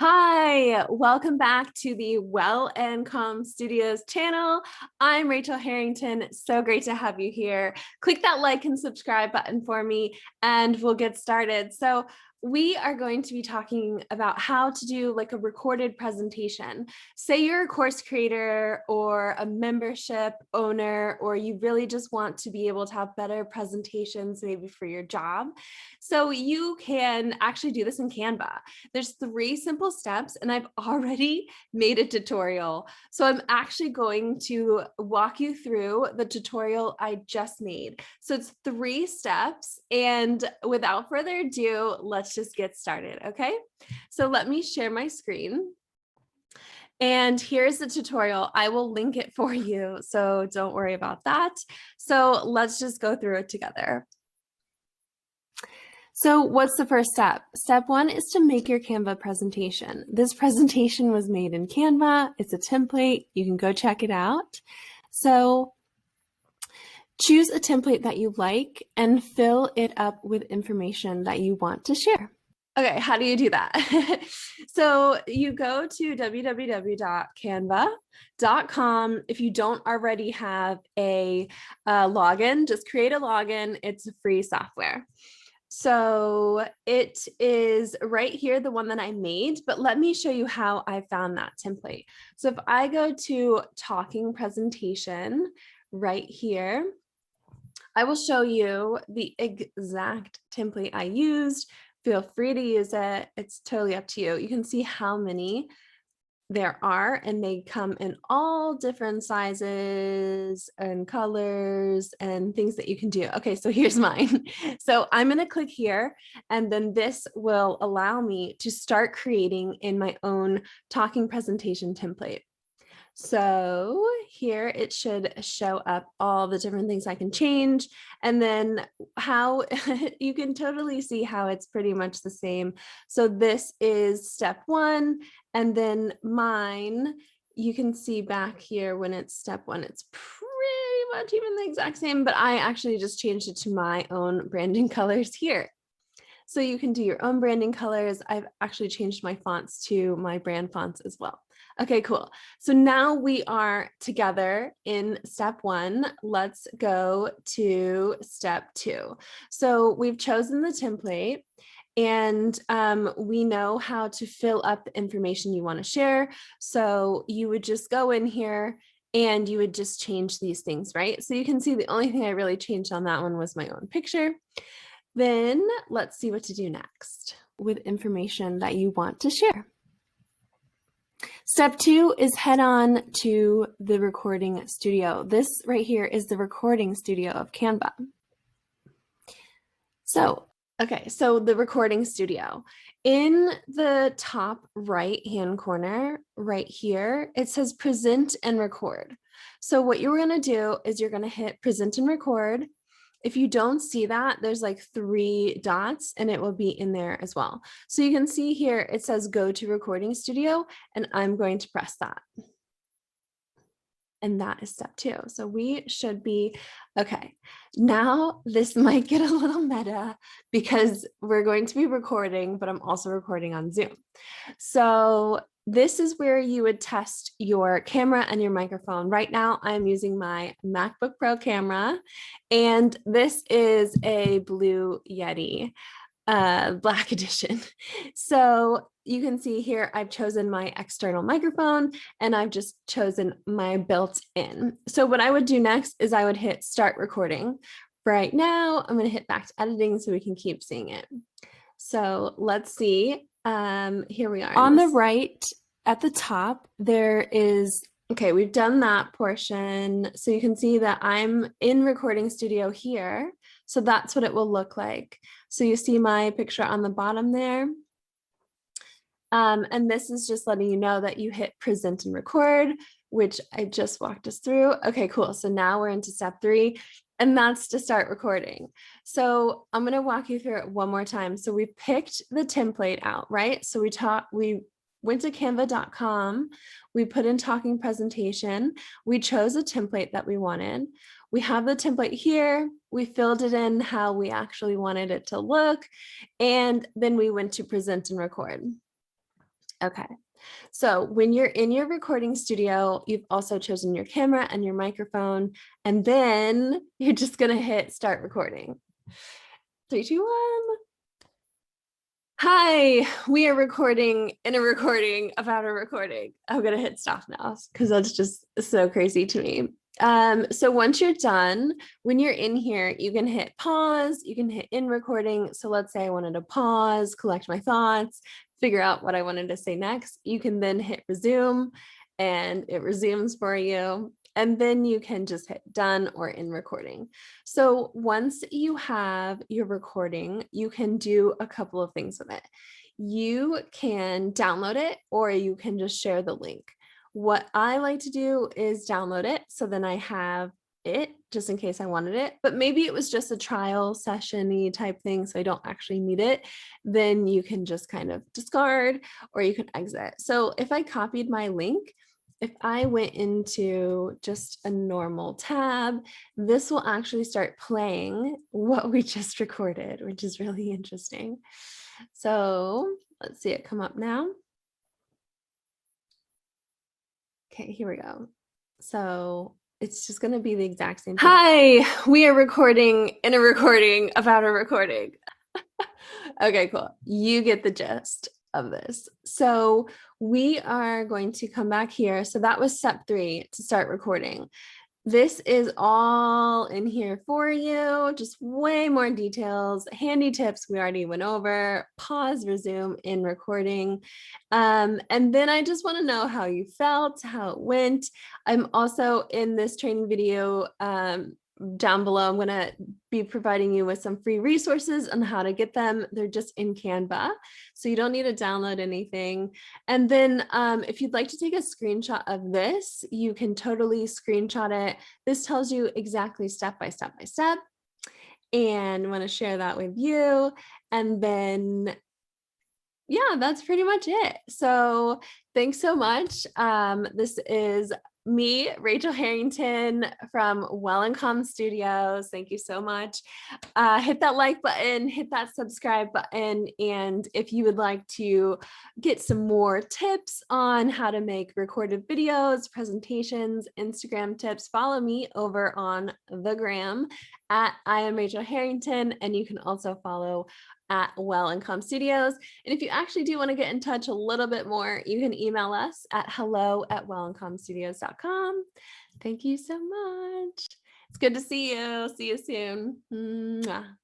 Hi, welcome back to the Well and Calm Studios channel. I'm Rachel Harrington. So great to have you here. Click that like and subscribe button for me and we'll get started. So we are going to be talking about how to do like a recorded presentation. Say you're a course creator or a membership owner, or you really just want to be able to have better presentations maybe for your job. So you can actually do this in Canva. There's 3 simple steps and I've already made a tutorial. So I'm actually going to walk you through the tutorial I just made. So it's 3 steps, and without further ado, let's just get started, okay? So let me share my screen. And here's the tutorial. I will link it for you, so don't worry about that. So let's just go through it together. So what's the first step? Step 1 is to make your Canva presentation. This presentation was made in Canva. It's a template. You can go check it out. So choose a template that you like and fill it up with information that you want to share. Okay, how do you do that? So you go to www.canva.com. If you don't already have a login, just create a login. It's a free software. So it is right here, the one that I made, but let me show you how I found that template. So if I go to talking presentation right here, I will show you the exact template I used. Feel free to use it. It's totally up to you. You can see how many there are, and they come in all different sizes and colors and things that you can do. Okay, so here's mine. So I'm going to click here, and then this will allow me to start creating in my own talking presentation template. So here it should show up all the different things I can change, and then how you can totally see how it's pretty much the same. So this is step 1, and then mine, you can see back here when it's step 1, it's pretty much even the exact same, but I actually just changed it to my own branding colors here. So you can do your own branding colors. I've actually changed my fonts to my brand fonts as well. Okay, cool. So now we are together in step 1. Let's go to step 2. So we've chosen the template, and we know how to fill up the information you want to share. So you would just go in here and you would just change these things, right? So you can see the only thing I really changed on that one was my own picture. Then let's see what to do next with information that you want to share. Step 2 is head on to the recording studio. This right here is the recording studio of Canva. So, okay, so the recording studio. In the top right-hand corner right here, it says present and record. So what you're going to do is you're going to hit present and record. If you don't see that, there's like 3 dots and it will be in there as well. So you can see here, it says go to recording studio, and I'm going to press that. And that is step 2. So we should be, okay. Now this might get a little meta because we're going to be recording, but I'm also recording on Zoom. So this is where you would test your camera and your microphone. Right now, I'm using my MacBook Pro camera, and this is a Blue Yeti Black Edition. So you can see here, I've chosen my external microphone, and I've just chosen my built-in. So what I would do next is I would hit start recording. Right now, I'm going to hit back to editing so we can keep seeing it. So let's see. Here we are. On the right at the top, there is, okay, we've done that portion. So you can see that I'm in recording studio here. So that's what it will look like. So you see my picture on the bottom there. And this is just letting you know that you hit present and record, which I just walked us through. Okay, cool. So now we're into step 3. And that's to start recording. So I'm going to walk you through it one more time. So we picked the template out, right? So we went to canva.com, we put in talking presentation, we chose a template that we wanted. We have the template here, we filled it in how we actually wanted it to look, and then we went to present and record. Okay. So when you're in your recording studio, you've also chosen your camera and your microphone, and then you're just going to hit start recording. 3, 2, 1. Hi, we are recording in a recording about a recording. I'm going to hit stop now because that's just so crazy to me. So once you're done, when you're in here, you can hit pause, you can hit in recording. So let's say I wanted to pause, collect my thoughts, figure out what I wanted to say next. You can then hit resume and it resumes for you. And then you can just hit done or in recording. So once you have your recording, you can do a couple of things with it. You can download it or you can just share the link. What I like to do is download it. So then I have it just in case I wanted it, but maybe it was just a trial session-y type thing, so I don't actually need it. Then you can just kind of discard or you can exit. So if I copied my link, if I went into just a normal tab, this will actually start playing what we just recorded, which is really interesting. So let's see it come up now. Okay, here we go. So it's just going to be the exact same thing. Hi, we are recording in a recording about a recording. Okay, cool. You get the gist of this. So we are going to come back here. So that was step 3 to start recording. This is all in here for you, just way more details, handy tips we already went over, pause, resume in recording. And then I just want to know how you felt, how it went. I'm also in this training video down below, I'm going to be providing you with some free resources on how to get them. They're just in Canva, so you don't need to download anything. And then if you'd like to take a screenshot of this, you can totally screenshot it. This tells you exactly step by step by step, and I want to share that with you. And then yeah, that's pretty much it. So thanks so much. This is me, Rachel Harrington from Well and Calm Studios. Thank you so much. Hit that like button, hit that subscribe button. And if you would like to get some more tips on how to make recorded videos, presentations, Instagram tips, follow me over on the gram at I am Rachel Harrington. And you can also follow at Well and Calm Studios. And if you actually do want to get in touch a little bit more, you can email us at hello@wellandcalmstudios.com. Thank you so much. It's good to see you. See you soon. Mwah.